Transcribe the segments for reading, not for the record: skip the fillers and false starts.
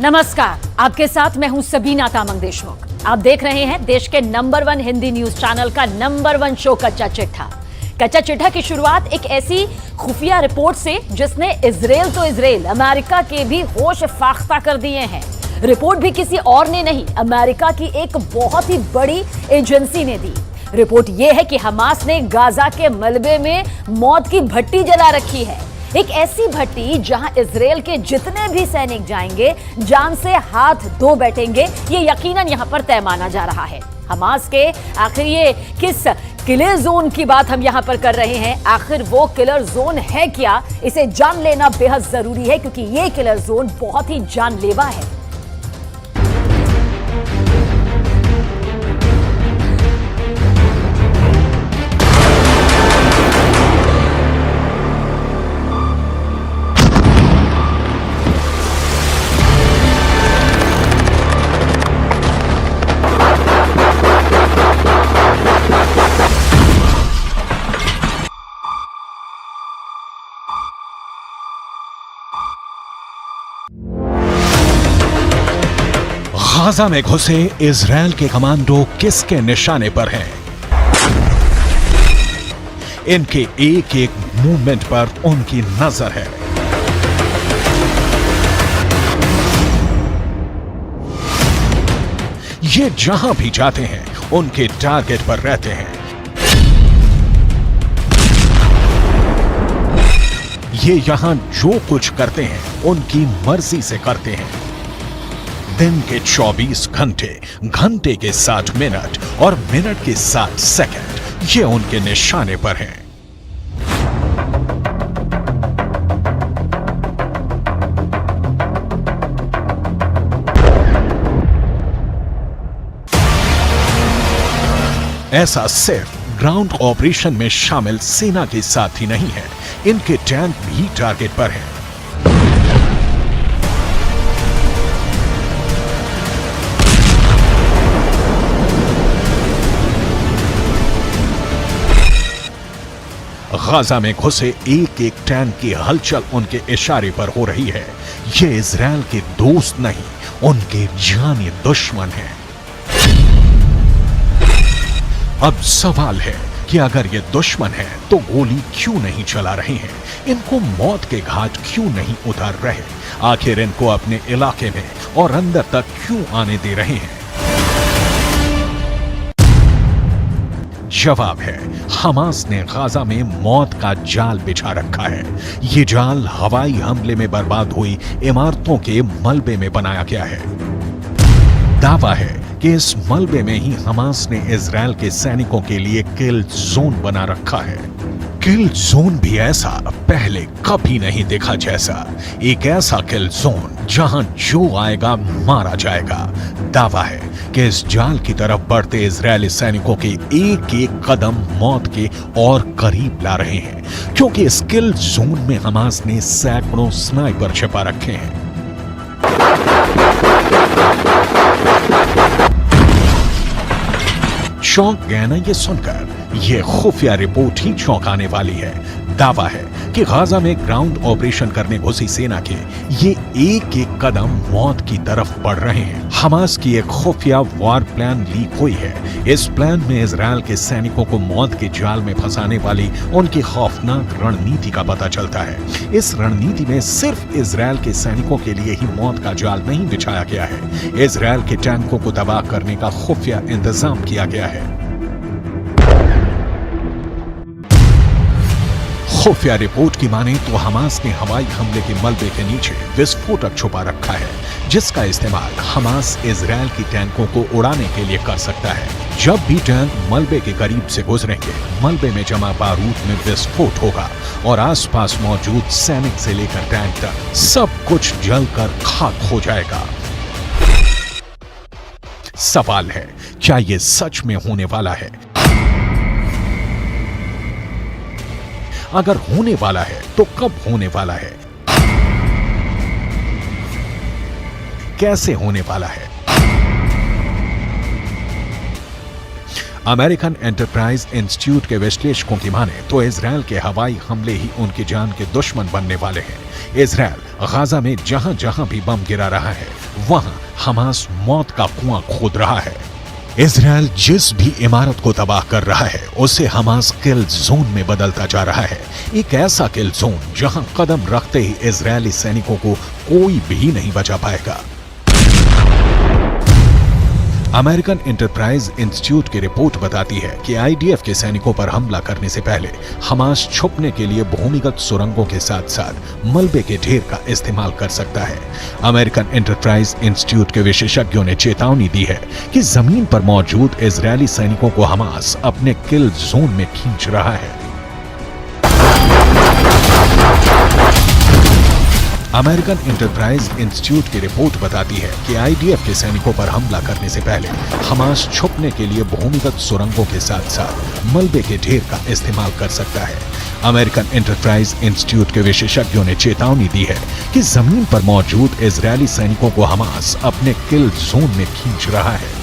नमस्कार, आपके साथ मैं हूं सबीना तामंग देशमुख। आप देख रहे हैं देश के नंबर 1 हिंदी न्यूज चैनल का नंबर 1 शो कच्चा चिट्ठा। कच्चा चिट्ठा की शुरुआत एक ऐसी खुफिया रिपोर्ट से जिसने इजराइल अमेरिका के भी होश फाख्ता कर दिए हैं। रिपोर्ट भी किसी और ने नहीं, अमेरिका की एक बहुत ही बड़ी एजेंसी ने दी। रिपोर्ट यह है कि हमास ने गाजा के मलबे में मौत की भट्टी जला रखी है। एक ऐसी भट्टी जहां इजराइल के जितने भी सैनिक जाएंगे जान से हाथ धो बैठेंगे, ये यकीनन यहां पर तय माना जा रहा है। हमास के आखिर ये किस किलर जोन की बात हम यहां पर कर रहे हैं, आखिर वो किलर जोन है क्या, इसे जान लेना बेहद जरूरी है क्योंकि ये किलर जोन बहुत ही जानलेवा है। गाजा में घुसे इजराइल के कमांडो किसके निशाने पर हैं? इनके एक एक मूवमेंट पर उनकी नजर है। ये जहां भी जाते हैं उनके टारगेट पर रहते हैं। ये यहां जो कुछ करते हैं उनकी मर्जी से करते हैं। दिन के 24 घंटे, घंटे के 60 मिनट और मिनट के 60 सेकंड ये उनके निशाने पर हैं। ऐसा सिर्फ ग्राउंड ऑपरेशन में शामिल सेना के साथ ही नहीं है, इनके टैंक भी टारगेट पर हैं। गाजा में घुसे एक एक टैंक की हलचल उनके इशारे पर हो रही है। ये इजराइल के दोस्त नहीं, उनके जानी दुश्मन हैं। अब सवाल है कि अगर ये दुश्मन है तो गोली क्यों नहीं चला रहे हैं, इनको मौत के घाट क्यों नहीं उतार रहे, आखिर इनको अपने इलाके में और अंदर तक क्यों आने दे रहे हैं? जवाब है, हमास ने गाजा में मौत का जाल बिछा रखा है। ये जाल हवाई हमले में बर्बाद हुई इमारतों के मलबे में बनाया गया है। दावा है कि इस मलबे में ही हमास ने इजराइल के सैनिकों के लिए किल जोन बना रखा है। किल जोन भी ऐसा पहले कभी नहीं देखा जैसा, एक ऐसा किल जोन जहां जो आएगा मारा जाएगा। दावा है कि इस जाल की तरफ बढ़ते इजरायली सैनिकों के एक एक कदम मौत के और करीब ला रहे हैं, क्योंकि इस किल जोन में हमास ने सैकड़ों स्नाइपर छिपा रखे हैं। चौंक गए ना ये सुनकर? ये खुफिया रिपोर्ट ही चौंकाने वाली है। दावा है कि गाजा में ग्राउंड ऑपरेशन करने घुसी सेना के ये एक एक कदम मौत की तरफ बढ़ रहे हैं। हमास की एक खुफिया वॉर प्लान लीक हुई है। इस प्लान में इजराइल के सैनिकों को मौत के जाल में फंसाने वाली उनकी खौफनाक रणनीति का पता चलता है। इस रणनीति में सिर्फ इजराइल के सैनिकों के लिए ही मौत का जाल नहीं बिछाया गया है, इजराइल के टैंकों को तबाह करने का खुफिया इंतजाम किया गया है। खुफिया रिपोर्ट की माने तो हमास ने हवाई हमले के मलबे के नीचे विस्फोटक छुपा रखा है, जिसका इस्तेमाल हमास इजराइल की टैंकों को उड़ाने के लिए कर सकता है। जब भी टैंक मलबे के करीब से गुजरेंगे, मलबे में जमा बारूद में विस्फोट होगा और आसपास मौजूद सैनिक से लेकर टैंक तक सब कुछ जलकर खाक हो जाएगा। सवाल है, क्या ये सच में होने वाला है? अगर होने वाला है तो कब होने वाला है, कैसे होने वाला है? अमेरिकन एंटरप्राइज इंस्टीट्यूट के विश्लेषकों की माने तो इजराइल के हवाई हमले ही उनकी जान के दुश्मन बनने वाले हैं। इजराइल गाजा में जहां जहां भी बम गिरा रहा है वहां हमास मौत का कुआं खोद रहा है। इजराइल जिस भी इमारत को तबाह कर रहा है उसे हमास किल जोन में बदलता जा रहा है। एक ऐसा किल जोन जहां कदम रखते ही इजरायली सैनिकों को कोई भी नहीं बचा पाएगा। अमेरिकन एंटरप्राइज इंस्टीट्यूट की रिपोर्ट बताती है कि आईडीएफ के सैनिकों पर हमला करने से पहले हमास छुपने के लिए भूमिगत सुरंगों के साथ साथ मलबे के ढेर का इस्तेमाल कर सकता है। अमेरिकन एंटरप्राइज इंस्टीट्यूट के विशेषज्ञों ने चेतावनी दी है कि जमीन पर मौजूद इजरायली सैनिकों को हमास अपने किल जोन में खींच रहा है। अमेरिकन एंटरप्राइज इंस्टीट्यूट की रिपोर्ट बताती है कि आईडीएफ के सैनिकों पर हमला करने से पहले हमास छुपने के लिए भूमिगत सुरंगों के साथ साथ मलबे के ढेर का इस्तेमाल कर सकता है। अमेरिकन एंटरप्राइज इंस्टीट्यूट के विशेषज्ञों ने चेतावनी दी है कि जमीन पर मौजूद इजरायली सैनिकों को हमास अपने किल जोन में खींच रहा है।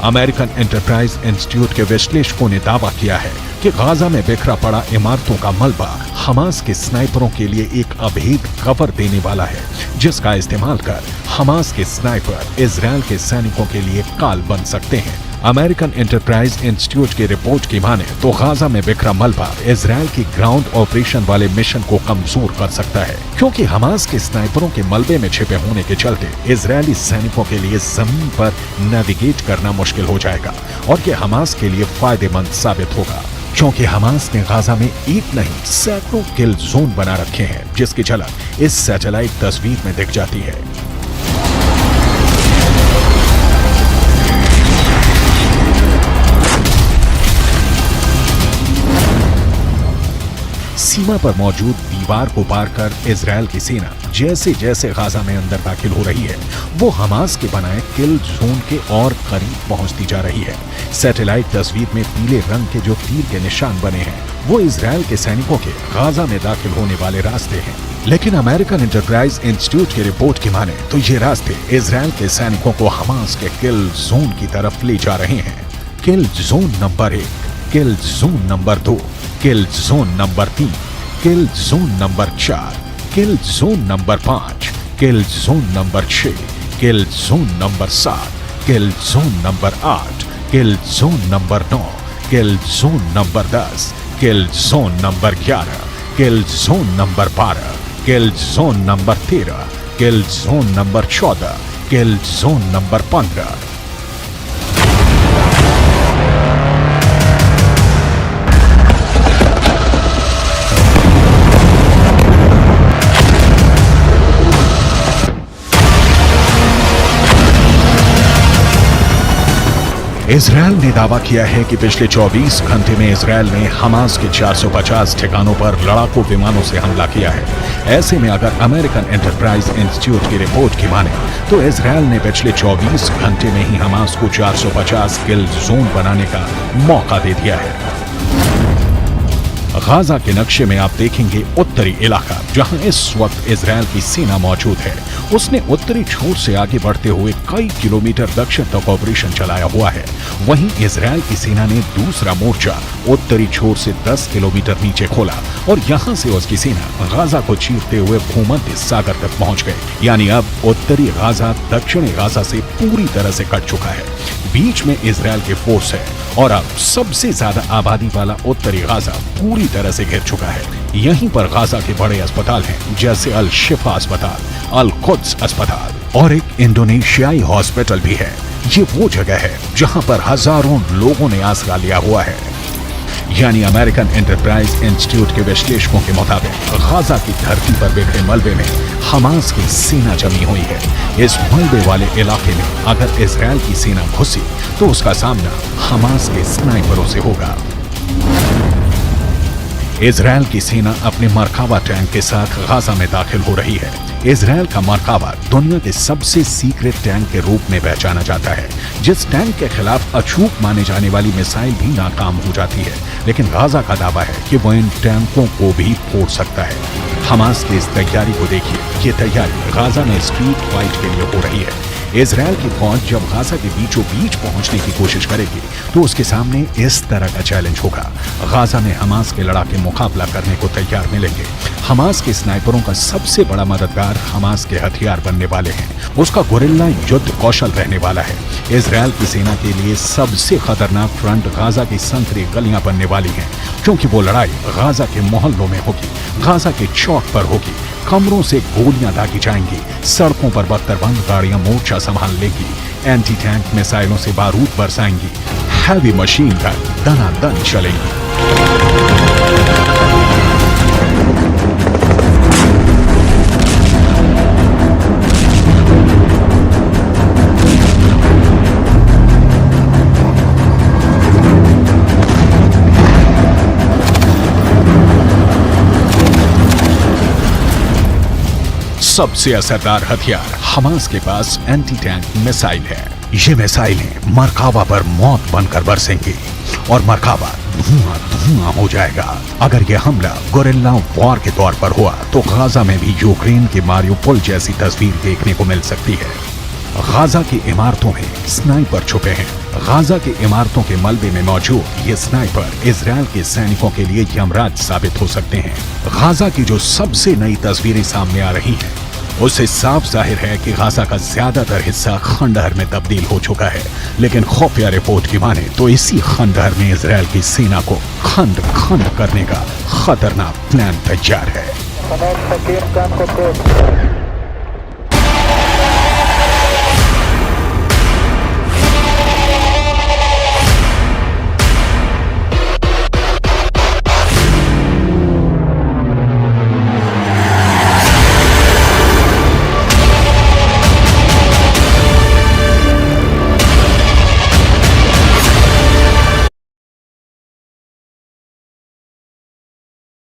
अमेरिकन एंटरप्राइज इंस्टीट्यूट के विश्लेषकों ने दावा किया है कि गाजा में बिखरा पड़ा इमारतों का मलबा हमास के स्नाइपरों के लिए एक अभेद कवर देने वाला है, जिसका इस्तेमाल कर हमास के स्नाइपर इजरायल के सैनिकों के लिए काल बन सकते हैं। अमेरिकन एंटरप्राइज इंस्टीट्यूट की रिपोर्ट की माने तो गाजा में बिखरा मलबा इजरायल की ग्राउंड ऑपरेशन वाले मिशन को कमजोर कर सकता है, क्योंकि हमास के स्नाइपरों के मलबे में छिपे होने के चलते इजरायली सैनिकों के लिए जमीन पर नेविगेट करना मुश्किल हो जाएगा और ये हमास के लिए फायदेमंद साबित होगा, क्योंकि हमास ने गाजा में एक नहीं सैकड़ों किल जोन बना रखे हैं, जिसकी झलक इस सैटेलाइट तस्वीर में दिख जाती है। सीमा पर मौजूद दीवार को पार कर इजरायल की सेना जैसे जैसे गाजा में अंदर दाखिल हो रही है वो हमास के बनाए किल जोन के और करीब पहुंचती जा रही है। सैटेलाइट तस्वीर में पीले रंग के जो तीर के निशान बने हैं वो इजरायल के सैनिकों के गाजा में दाखिल होने वाले रास्ते हैं, लेकिन अमेरिकन एंटरप्राइज इंस्टीट्यूट की रिपोर्ट की माने तो ये रास्ते इजरायल के सैनिकों को हमास के किल जोन की तरफ ले जा रहे हैं। किल जोन नंबर 1, किल जोन नंबर 2, किल जोन नंबर 3, किल जोन नंबर 4, किल जोन नंबर 5, किल जोन नंबर 6, किल जोन नंबर 7, किल जोन नंबर 8, किल जोन नंबर 9, किल जोन नंबर 10, किल जोन नंबर 11, किल जोन नंबर 12, किल जोन नंबर 13, किल जोन नंबर 14, किल जोन नंबर 15। इजरायल ने दावा किया है कि पिछले 24 घंटे में Israel ने Hamas के 450 ठिकानों पर लड़ाकू विमानों से हमला किया है। ऐसे में अगर अमेरिकन एंटरप्राइज इंस्टीट्यूट की रिपोर्ट की माने तो इजरायल ने पिछले 24 घंटे में ही हमास को 450 किल जोन बनाने का मौका दे दिया है। गाजा के नक्शे में आप देखेंगे उत्तरी इलाका जहां इस वक्त इजरायल की सेना मौजूद है। उसने उत्तरी छोर से आगे बढ़ते हुए कई किलोमीटर दक्षिण तक ऑपरेशन चलाया हुआ है। वहीं इजरायल की सेना ने दूसरा मोर्चा उत्तरी छोर से 10 किलोमीटर नीचे खोला और यहां से उसकी सेना गाजा को चीरते हुए भूमध्य सागर तक पहुंच गई। यानी अब उत्तरी गाजा दक्षिणी गाजा से पूरी तरह से कट चुका है। बीच में इजरायल के फोर्स है और अब सबसे ज्यादा आबादी वाला उत्तरी गाजा पूरी तरह से घिर चुका है। यहीं पर गाजा के बड़े अस्पताल हैं, जैसे अल शिफा अस्पताल, अल कुद्स अस्पताल और एक इंडोनेशियाई हॉस्पिटल भी है। ये वो जगह है जहां पर हजारों लोगों ने आसरा लिया हुआ है। यानी अमेरिकन एंटरप्राइज इंस्टीट्यूट के विश्लेषकों के मुताबिक गाजा की धरती पर बिखरे मलबे में हमास की सेना जमी हुई है। इस मलबे वाले इलाके में अगर इजरायल की सेना घुसी तो उसका सामना हमास के स्नाइपरों से होगा। इजरायल की सेना अपने मरकावा टैंक के साथ गाजा में दाखिल हो रही है। इजरायल का मरकावा दुनिया के सबसे सीक्रेट टैंक के रूप में पहचाना जाता है। जिस टैंक के खिलाफ अचूक माने जाने वाली मिसाइल भी नाकाम हो जाती है, लेकिन गाजा का दावा है कि वो इन टैंकों को भी फोड़ सकता है। हमास की इस तैयारी को देखिए। ये तैयारी गाजा में स्ट्रीट फाइट के लिए हो रही है। इजरायल की फौज जब गाजा के बीचों बीच पहुंचने की कोशिश करेगी तो उसके सामने इस तरह का चैलेंज होगा। गाजा में हमास के लड़ाके मुकाबला करने को तैयार मिलेंगे। हमास के स्नाइपरों का सबसे बड़ा मददगार हमास के हथियार बनने वाले हैं। उसका गोरिल्ला युद्ध कौशल रहने वाला है। इजरायल की सेना के लिए सबसे खतरनाक फ्रंट गाजा की संकरी गलियां बनने वाली हैं, क्योंकि वो लड़ाई गाजा के मोहल्लों में होगी, गाजा के चौक पर होगी। कमरों से गोलियां दागी जाएंगी, सड़कों पर बख्तरबंद गाड़ियां मोर्चा संभाल लेगी, एंटी टैंक मिसाइलों से बारूद बरसाएंगी, हैवी मशीन गन दनादन चलेंगी। सबसे असरदार हथियार हमास के पास एंटी टैंक मिसाइल है। ये मिसाइलें मरकावा पर मौत बनकर बरसेंगी और मरकावा धुआं धुआं हो जाएगा। अगर यह हमला गोरिल्ला वॉर के तौर पर हुआ तो गाजा में भी यूक्रेन के मारियोपोल जैसी तस्वीर देखने को मिल सकती है। गाजा की इमारतों में स्नाइपर छुपे हैं। गाजा की इमारतों के मलबे में मौजूद ये स्नाइपर इजरायल के सैनिकों के लिए यमराज साबित हो सकते हैं। गाजा की जो सबसे नई तस्वीरें सामने आ रही हैं, उससे साफ जाहिर है कि गाजा का ज्यादातर हिस्सा खंडहर में तब्दील हो चुका है। लेकिन खुफिया रिपोर्ट की माने तो इसी खंडहर में इजरायल की सेना को खंड खंड करने का खतरनाक प्लान तैयार है।